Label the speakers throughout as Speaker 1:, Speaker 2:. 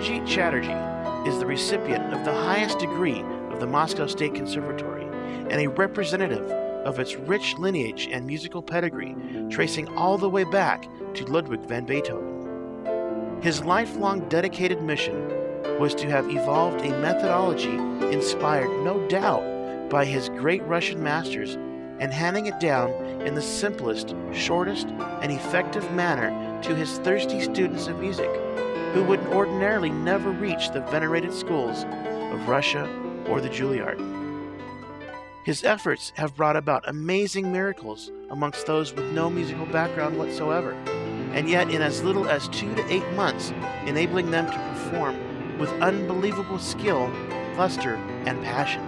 Speaker 1: Surojeet Chatterji is the recipient of the highest degree of the Moscow State Conservatory and a representative of its rich lineage and musical pedigree, tracing all the way back to Ludwig van Beethoven. His lifelong dedicated mission was to have evolved a methodology inspired, no doubt, by his great Russian masters and handing it down in the simplest, shortest, and effective manner to his thirsty students of music, who would ordinarily never reach the venerated schools of Russia or the Juilliard. His efforts have brought about amazing miracles amongst those with no musical background whatsoever, and yet in as little as 2 to 8 months, enabling them to perform with unbelievable skill, luster, and passion.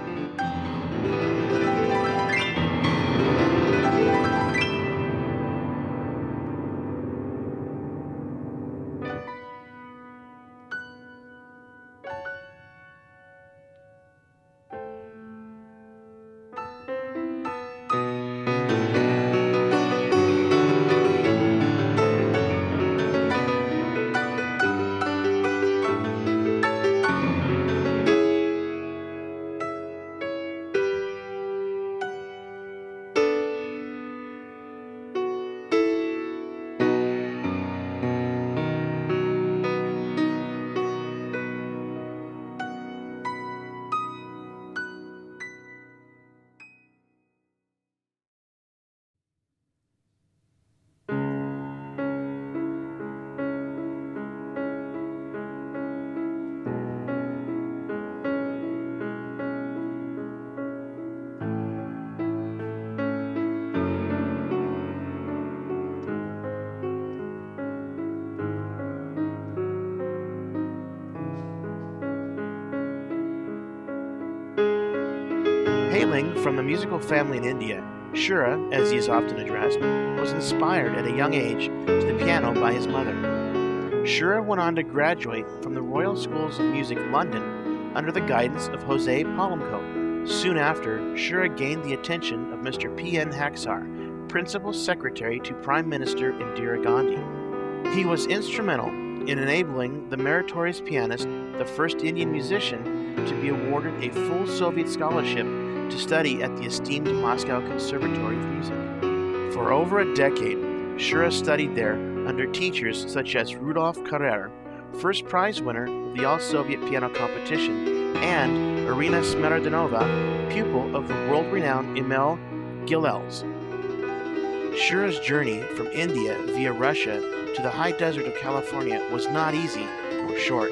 Speaker 1: Hailing from the musical family in India, Shura, as he is often addressed, was inspired at a young age to the piano by his mother. Shura went on to graduate from the Royal Schools of Music, London, under the guidance of Jose Palomco. Soon after, Shura gained the attention of Mr. P.N. Haksar, Principal Secretary to Prime Minister Indira Gandhi. He was instrumental in enabling the meritorious pianist, the first Indian musician, to be awarded a full Soviet scholarship to study at the esteemed Moscow Conservatory of Music. For over a decade, Shura studied there under teachers such as Rudolf Carrer, first prize winner of the All-Soviet Piano Competition, and Irina Smerodinova, pupil of the world-renowned Emil Gilels. Shura's journey from India via Russia to the high desert of California was not easy nor short.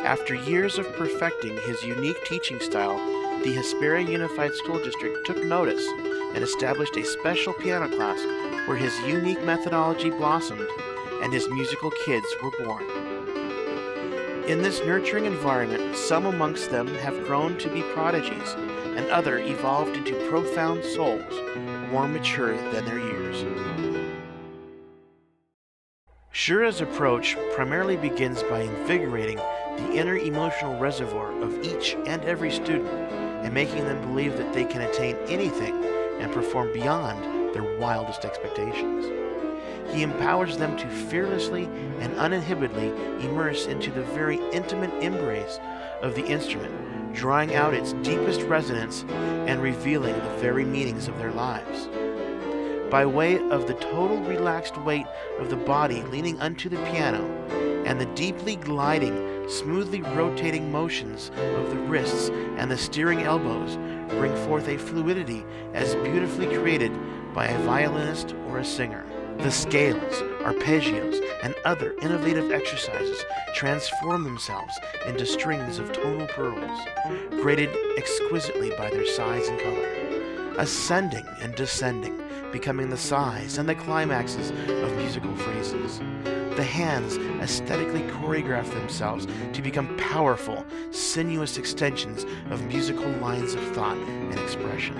Speaker 1: After years of perfecting his unique teaching style, the Hesperia Unified School District took notice and established a special piano class where his unique methodology blossomed and his musical kids were born. In this nurturing environment, some amongst them have grown to be prodigies, and others evolved into profound souls, more mature than their years. Shura's approach primarily begins by invigorating the inner emotional reservoir of each and every student and making them believe that they can attain anything and perform beyond their wildest expectations. He empowers them to fearlessly and uninhibitedly immerse into the very intimate embrace of the instrument, drawing out its deepest resonance and revealing the very meanings of their lives. By way of the total relaxed weight of the body leaning unto the piano and the deeply gliding, smoothly rotating motions of the wrists and the steering elbows bring forth a fluidity as beautifully created by a violinist or a singer. The scales, arpeggios, and other innovative exercises transform themselves into strings of tonal pearls, graded exquisitely by their size and color, ascending and descending, becoming the size and the climaxes of musical phrases. The hands aesthetically choreograph themselves to become powerful, sinuous extensions of musical lines of thought and expression.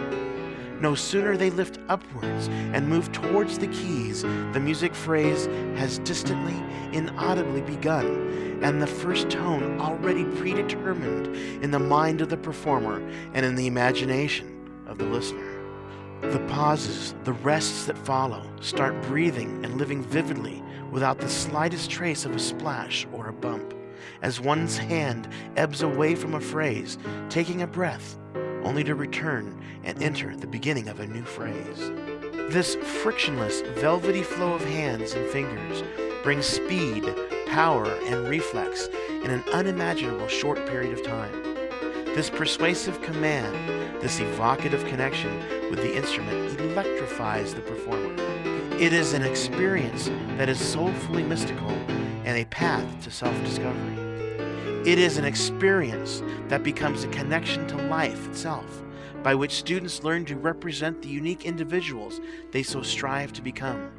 Speaker 1: No sooner they lift upwards and move towards the keys, the music phrase has distantly, inaudibly begun, and the first tone already predetermined in the mind of the performer and in the imagination of the listener. The pauses, the rests that follow, start breathing and living vividly without the slightest trace of a splash or a bump. as one's hand ebbs away from a phrase, taking a breath, only to return and enter the beginning of a new phrase. This frictionless, velvety flow of hands and fingers brings speed, power, and reflex in an unimaginable short period of time. This persuasive command, this evocative connection with the instrument electrifies the performer. It is an experience that is soulfully mystical and a path to self-discovery. It is an experience that becomes a connection to life itself, by which students learn to represent the unique individuals they so strive to become.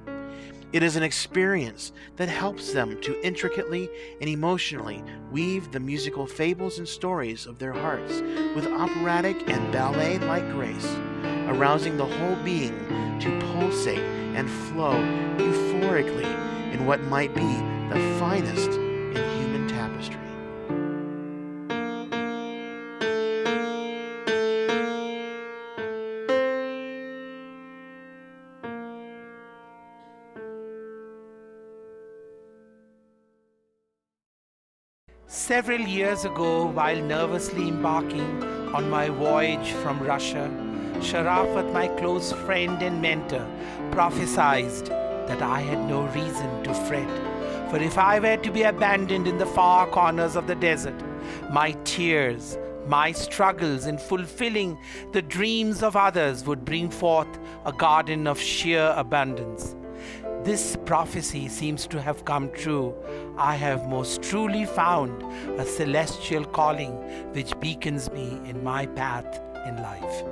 Speaker 1: It is an experience that helps them to intricately and emotionally weave the musical fables and stories of their hearts with operatic and ballet-like grace, arousing the whole being to pulsate and flow euphorically in what might be the finest in human tapestry.
Speaker 2: Several years ago, while nervously embarking on my voyage from Russia, Sharafat, my close friend and mentor, prophesied that I had no reason to fret. For if I were to be abandoned in the far corners of the desert, my tears, my struggles in fulfilling the dreams of others would bring forth a garden of sheer abundance. This prophecy seems to have come true. I have most truly found a celestial calling which beacons me in my path in life.